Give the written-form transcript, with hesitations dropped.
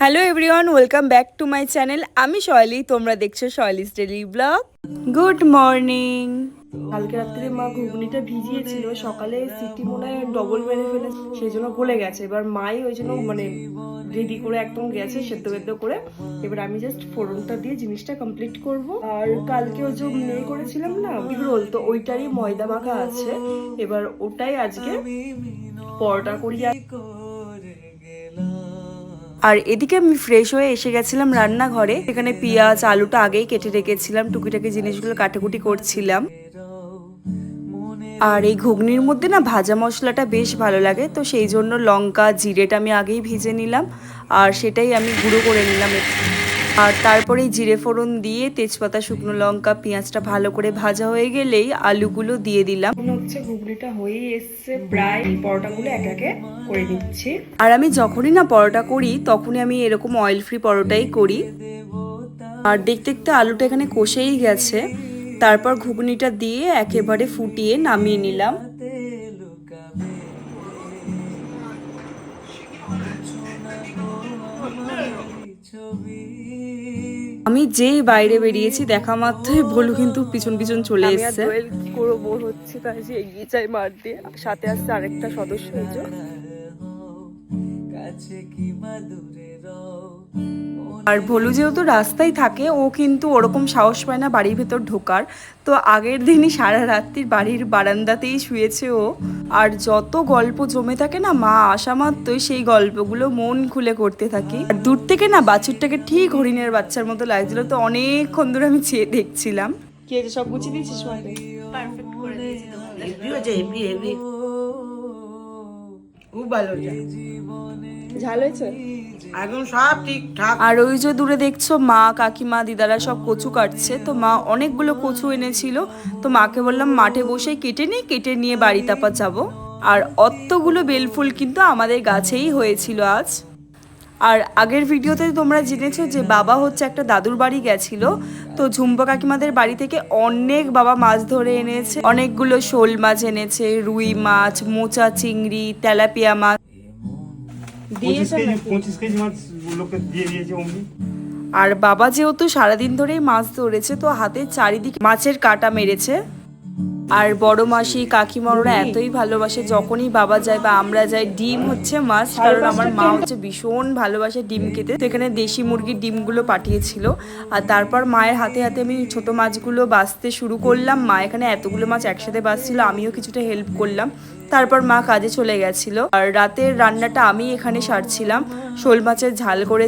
Hello everyone, welcome back to my channel. আমি শৈলী, তোমরা দেখছো শৈলীস ডেইলি ব্লগ। Good morning. কালকে রাত্রে মা ঘুগনিটা ভিজিয়েছিল, সকালে সিটি মনে হয় ডবল মেরে ফেলে, সেই জন্য গলে গেছে। এবার মাই ওই জন্য রেডি করে একদম গেছে সেদ্ধ বেদ্ধ করে। এবার আমি জাস্ট ফোড়নটা দিয়ে জিনিসটা কমপ্লিট করব। আর কালকে ওই যে করেছিলাম না এগ রোল, তো ওইটারই ময়দা মাখা আছে। এবার ওটাই আজকে পরোটা করি। আর এদিকে আমি ফ্রেশ হয়ে এসে গেছিলাম রান্নাঘরে। এখানে পেঁয়াজ আলুটা আগেই কেটে রেখেছিলাম, টুকিটাকি জিনিসগুলো কাটাকুটি করছিলাম। আর এই ঘুগনির মধ্যে না ভাজা মশলাটা বেশ ভালো লাগে, তো সেই জন্য লঙ্কা জিরেটা আমি আগেই ভেজে নিলাম আর সেটাই আমি গুঁড়ো করে নিলাম। আর তারপরে জিরে ফোড়ন দিয়ে তেজপাতা, শুকনো লঙ্কা, পেঁয়াজটা ভালো করে ভাজা হয়ে গেলেই আলুগুলো দিয়ে দিলাম। মনে হচ্ছে ঘুগনিটা হয়েই এসছে, প্রায় পরোটাগুলো একে একে করে নিচ্ছি। আর আমি যখনই না পরোটা করি তখনই আমি এরকম অয়েল ফ্রি পরোটাই করি। আর দেখতে দেখতে আলুটা এখানে কষেই গেছে, তারপর ঘুগনিটা দিয়ে একেবারে ফুটিয়ে নামিয়ে নিলাম। আমি যেই বাইরে বেরিয়েছি দেখা মাত্রই বলু কিন্তু পিছন পিছন চলে এসেছে। কি করবো, বোর হচ্ছে, তাই যে এগিয়ে যাই মার দিয়ে। সাথে আসছে আরেকটা সদস্য। আর ভলু যেহেতু রাস্তায় থাকে, ও কিন্তু ওরকম সাহস পায় না বাড়ির ভেতর ঢোকার। তো আগের দিনই সারা রাত্রির বাড়ির বারান্দাতেই শুয়েছে ও। আর যত গল্প জমে থাকে না, মা আসা মাত্রই সেই গল্পগুলো মন খুলে করতে থাকি। আর দূর থেকে না বাছুরটাকে ঠিক হরিণের বাচ্চার মতো লাগছিল, তো অনেকক্ষণ ধরে আমি চেয়ে দেখছিলাম। কি হয়েছে, সব গুছিয়ে দিয়েছিস? পারফেক্ট করে দিয়েছি তোমাদের। খুব ভালো ঝাল হয়েছে একদম সব ঠিকঠাক। আর ওই যে দূরে দেখছো মা, কাকিমা, দিদারা সব কচু কাটছে। তো মা অনেকগুলো কচু এনেছিল, তো মাকে বললাম মাঠে বসে কেটে নিয়ে বাড়ি তারপর যাবো। আর অতগুলো বেলফুল কিন্তু আমাদের গাছেই হয়েছিল আজ। আর আগের ভিডিওতে তোমরা জেনেছো যে বাবা হচ্ছে একটা দাদুর বাড়ি গেছিল, তো ঝুম্পা কাকিমাদের বাড়ি থেকে অনেক বাবা মাছ ধরে এনেছে। অনেকগুলো শোল মাছ এনেছে, রুই মাছ, মোচা চিংড়ি, তেলাপিয়া মাছ। 25 কেজি মাছ লোকে দিয়ে দিয়েছে অমনি। আর বাবা যেহেতু সারাদিন ধরেই মাছ ধরেছে, তো হাতে চারিদিকে মাছের কাঁটা মেরেছে। আর বড় মাসি, কাকিমা ওরা এতই ভালোবাসে, যখনই বাবা যায় বা আমরা যাই ডিম হচ্ছে মাছ, কারণ আমার মা হচ্ছে ভীষণ ভালোবাসে ডিম খেতে। তো এখানে দেশি মুরগির ডিমগুলো পাঠিয়েছিল। আর তারপর মায়ের হাতে হাতে আমি ছোট মাছগুলো বাছতে শুরু করলাম। মা এখানে এতগুলো মাছ একসাথে বাছছিল, আমিও কিছুটা হেল্প করলাম। তারপর মা কাজে চলে গেছিল। আর রাতের রান্নাটা আমি এখানে সারছিলাম। শোল মাছের ঝাল করে